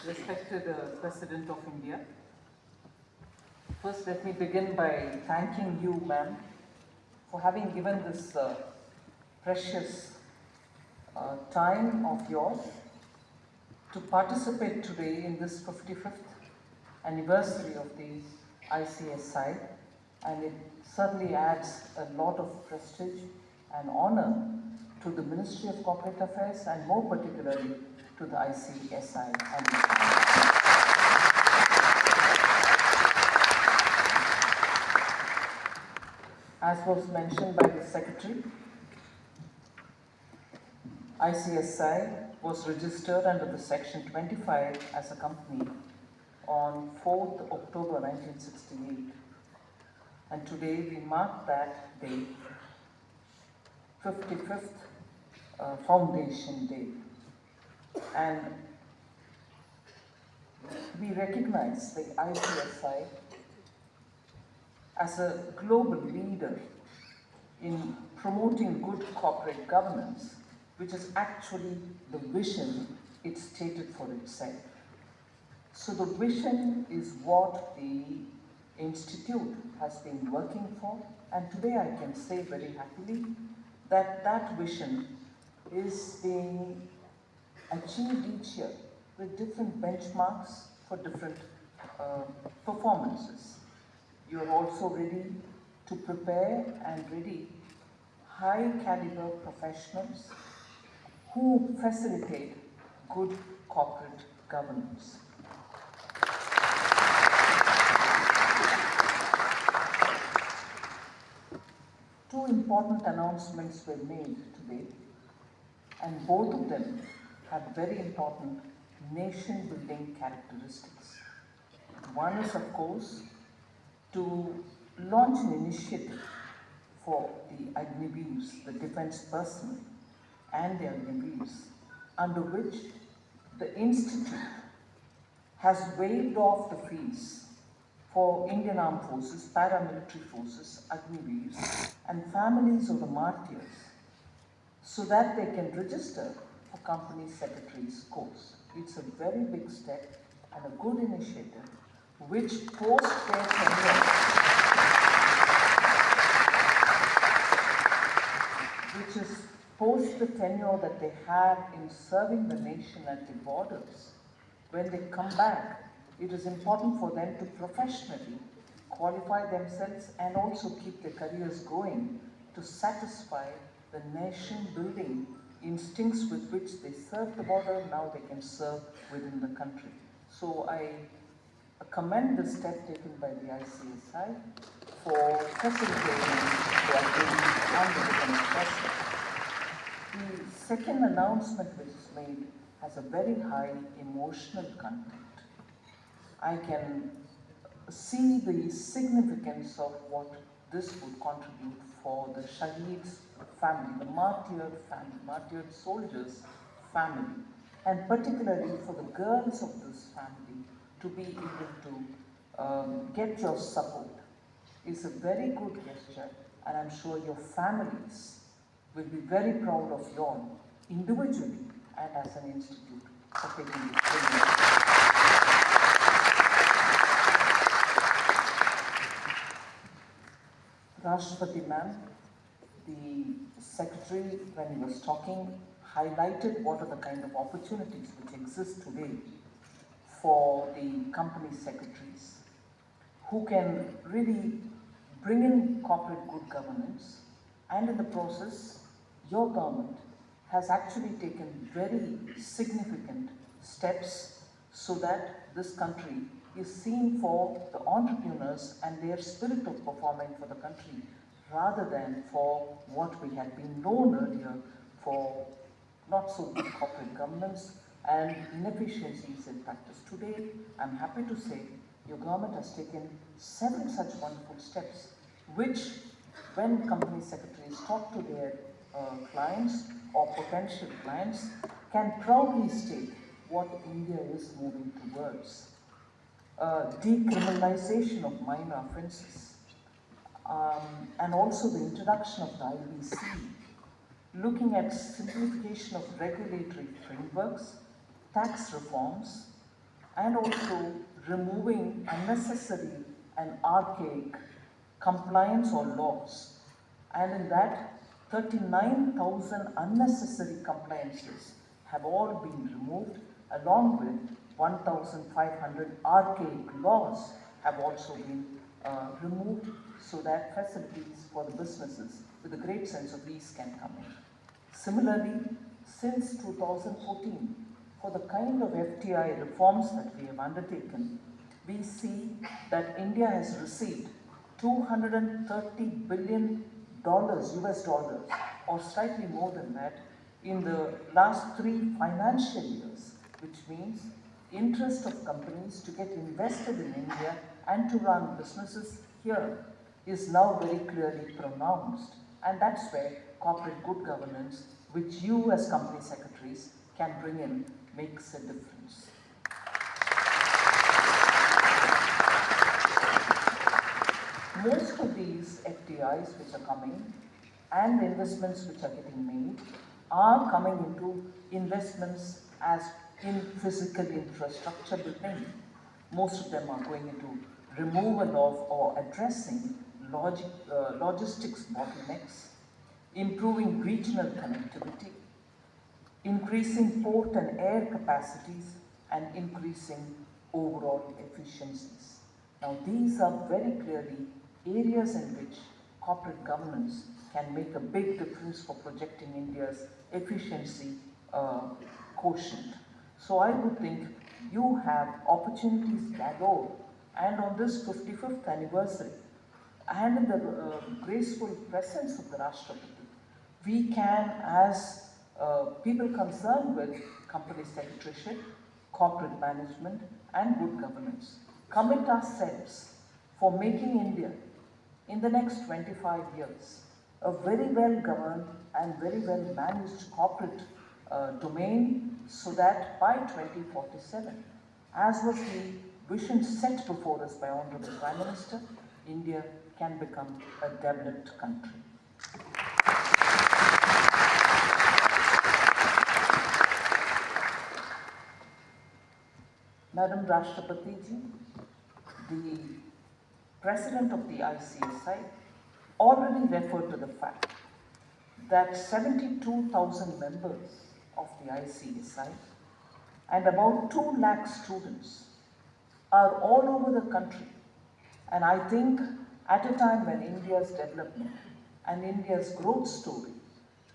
Respected President of India, first let me begin by thanking you, ma'am, for having given this precious time of yours to participate today in this 55th anniversary of the ICSI, and it certainly adds a lot of prestige and honor to the Ministry of Corporate Affairs and more particularly to the ICSI. As was mentioned by the Secretary, ICSI was registered under the Section 25 as a company on 4th October 1968, and today we mark that day, 55th Foundation Day, and we recognize the ICSI as a global leader in promoting good corporate governance, which is actually the vision it stated for itself. So the vision is what the Institute has been working for, and today I can say very happily that that vision is being achieved each year with different benchmarks for different performances. You are also ready to prepare and ready high caliber professionals who facilitate good corporate governance. Two important announcements were made today, and both of them have very important nation-building characteristics. One is, of course, to launch an initiative for the Agniveers, the defense personnel, and the Agniveers, under which the Institute has waived off the fees for Indian Armed Forces, paramilitary forces, Agniveers, and families of the martyrs, so that they can register for company secretary's course. It's a very big step and a good initiative, which post their tenure, which is post the tenure that they have in serving the nation at the borders. When they come back, it is important for them to professionally qualify themselves and also keep their careers going to satisfy the nation-building instincts with which they serve the border. Now they can serve within the country. So I commend the step taken by the ICSI for facilitating the activities and the defense process. The second announcement which is made has a very high emotional content. I can see the significance of what this would contribute for the Shaheed's family, the martyred family, martyred soldiers' family, and particularly for the girls of this family to be able to get your support is a very good gesture, and I'm sure your families will be very proud of you all, individually and as an institute, for taking this training. Rashtrapati ma'am, the secretary, when he was talking, highlighted what are the kind of opportunities which exist today for the company secretaries who can really bring in corporate good governance, and in the process, your government has actually taken very significant steps so that this country is seen for the entrepreneurs and their spirit of performing for the country, rather than for what we had been known earlier for not so good corporate governance and inefficiencies in practice. Today, I'm happy to say your government has taken several such wonderful steps, which, when company secretaries talk to their clients or potential clients, can proudly state what India is moving towards. Decriminalization of minor offences, and also the introduction of the IBC, looking at simplification of regulatory frameworks, tax reforms, and also removing unnecessary and archaic compliance or laws. And in that, 39,000 unnecessary compliances have all been removed, along with 1,500 archaic laws have also been removed, so that facilities for the businesses with a great sense of ease can come in. Similarly, since 2014, for the kind of FTI reforms that we have undertaken, we see that India has received $230 billion US dollars, or slightly more than that, in the last 3 financial years, which means interest of companies to get invested in India and to run businesses here is now very clearly pronounced. And that's where corporate good governance, which you as company secretaries can bring in, makes a difference. Most of these FDIs which are coming and investments which are getting made are coming into investments as in physical infrastructure building. Most of them are going into removal of or addressing logistics bottlenecks, improving regional connectivity, increasing port and air capacities, and increasing overall efficiencies. Now, these are very clearly areas in which corporate governance can make a big difference for projecting India's efficiency quotient. So I would think you have opportunities galore, and on this 55th anniversary, and in the graceful presence of the Rashtrapati, we can, as people concerned with company secretaryship, corporate management, and good governance, commit ourselves for making India, in the next 25 years, a very well governed and very well managed corporate domain, so that by 2047, as was the vision set before us by Honorable Prime Minister, India can become a developed country. Madam Rashtrapati ji, the President of the ICSI already referred to the fact that 72,000 members of the ICSI and about 2 lakh students are all over the country. And I think at a time when India's development and India's growth story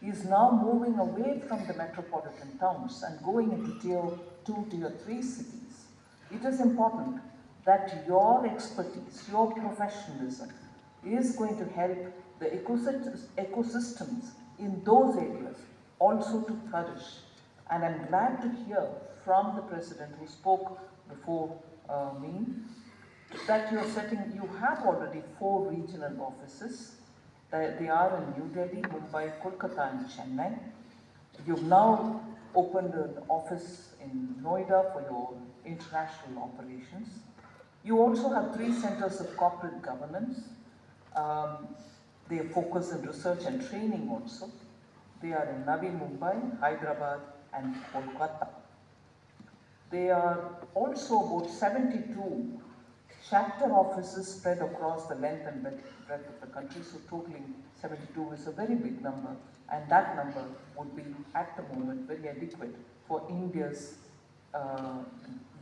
is now moving away from the metropolitan towns and going into tier 2, tier 3 cities, it is important that your expertise, your professionalism is going to help the ecosystems in those areas also to flourish. And I'm glad to hear from the President who spoke before me that you have already 4 regional offices. They are in New Delhi, Mumbai, Kolkata, and Chennai. You've now opened an office in Noida for your international operations. You also have 3 centers of corporate governance. They focus on research and training also. They are in Navi Mumbai, Hyderabad, and Kolkata. There are also about 72 chapter offices spread across the length and breadth of the country, so totaling 72 is a very big number, and that number would be, at the moment, very adequate for India's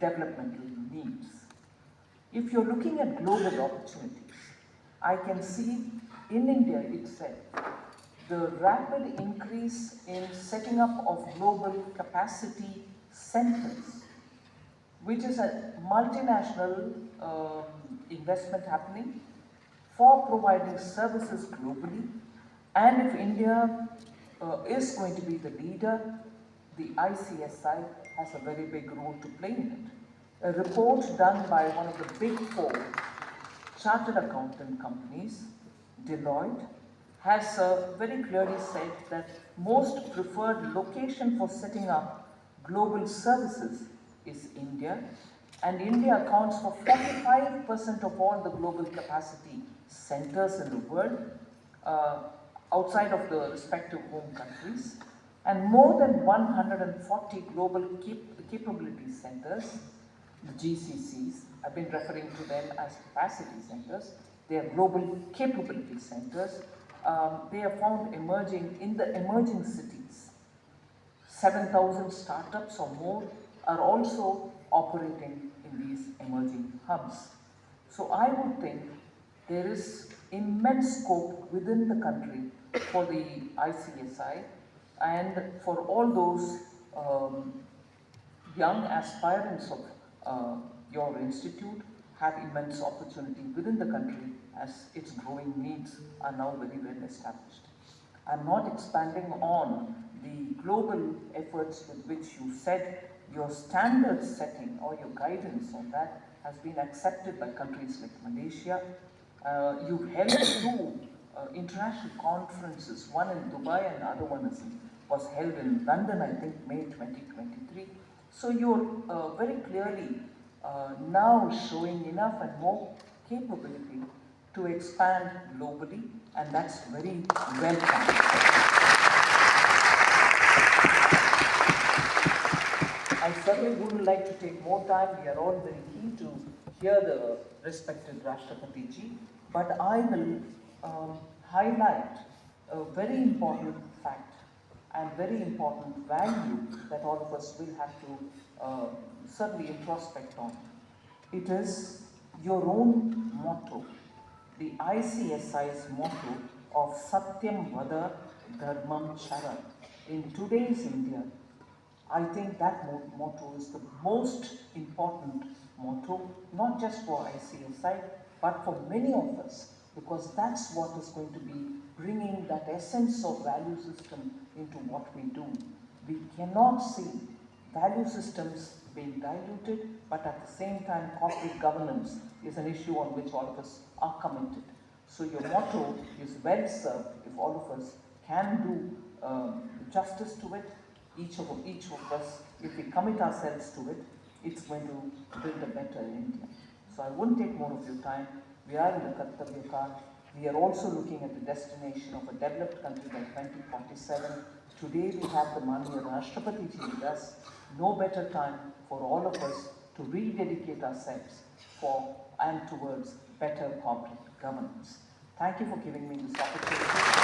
developmental needs. If you're looking at global opportunities, I can see in India itself the rapid increase in setting up of global capacity centers, which is a multinational investment happening for providing services globally. And if India is going to be the leader, the ICSI has a very big role to play in it. A report done by one of the big 4 chartered accountant companies, Deloitte, has very clearly said that most preferred location for setting up global services is India, and India accounts for 45% of all the global capacity centers in the world, outside of the respective home countries, and more than 140 global capability centers, the GCCs. I've been referring to them as capacity centers. They are global capability centers. They are found emerging in the emerging cities. 7,000 startups or more are also operating in these emerging hubs. So I would think there is immense scope within the country for the ICSI and for all those young aspirants of your institute have immense opportunity within the country as its growing needs are now very well established. I'm not expanding on the global efforts with which you said your standard setting or your guidance on that has been accepted by countries like Malaysia. You've held two international conferences, one in Dubai and the other one was held in London, I think May 2023. So you're very clearly now showing enough and more capability to expand globally, and that's very welcome. I certainly wouldn't like to take more time. We are all very keen to hear the respected Rashtrapati Ji, but I will highlight a very important fact and very important value that all of us will have to certainly introspect on. It is your own motto, the ICSI's motto of Satyam Vada Dharmam Chara. In today's India, I think that motto is the most important motto, not just for ICSI, but for many of us, because that's what is going to be bringing that essence of value system into what we do. We cannot see value systems being diluted, but at the same time corporate governance is an issue on which all of us are committed. So your motto is well served if all of us can do justice to it. Each of us, if we commit ourselves to it, it's going to build a better India. So I won't take more of your time. We are in the Kartavya Kal. We are also looking at the destination of a developed country by 2047. Today we have the Manya Rashtrapati Ji with us. No better time for all of us to rededicate ourselves for and towards better corporate governance. Thank you for giving me this opportunity.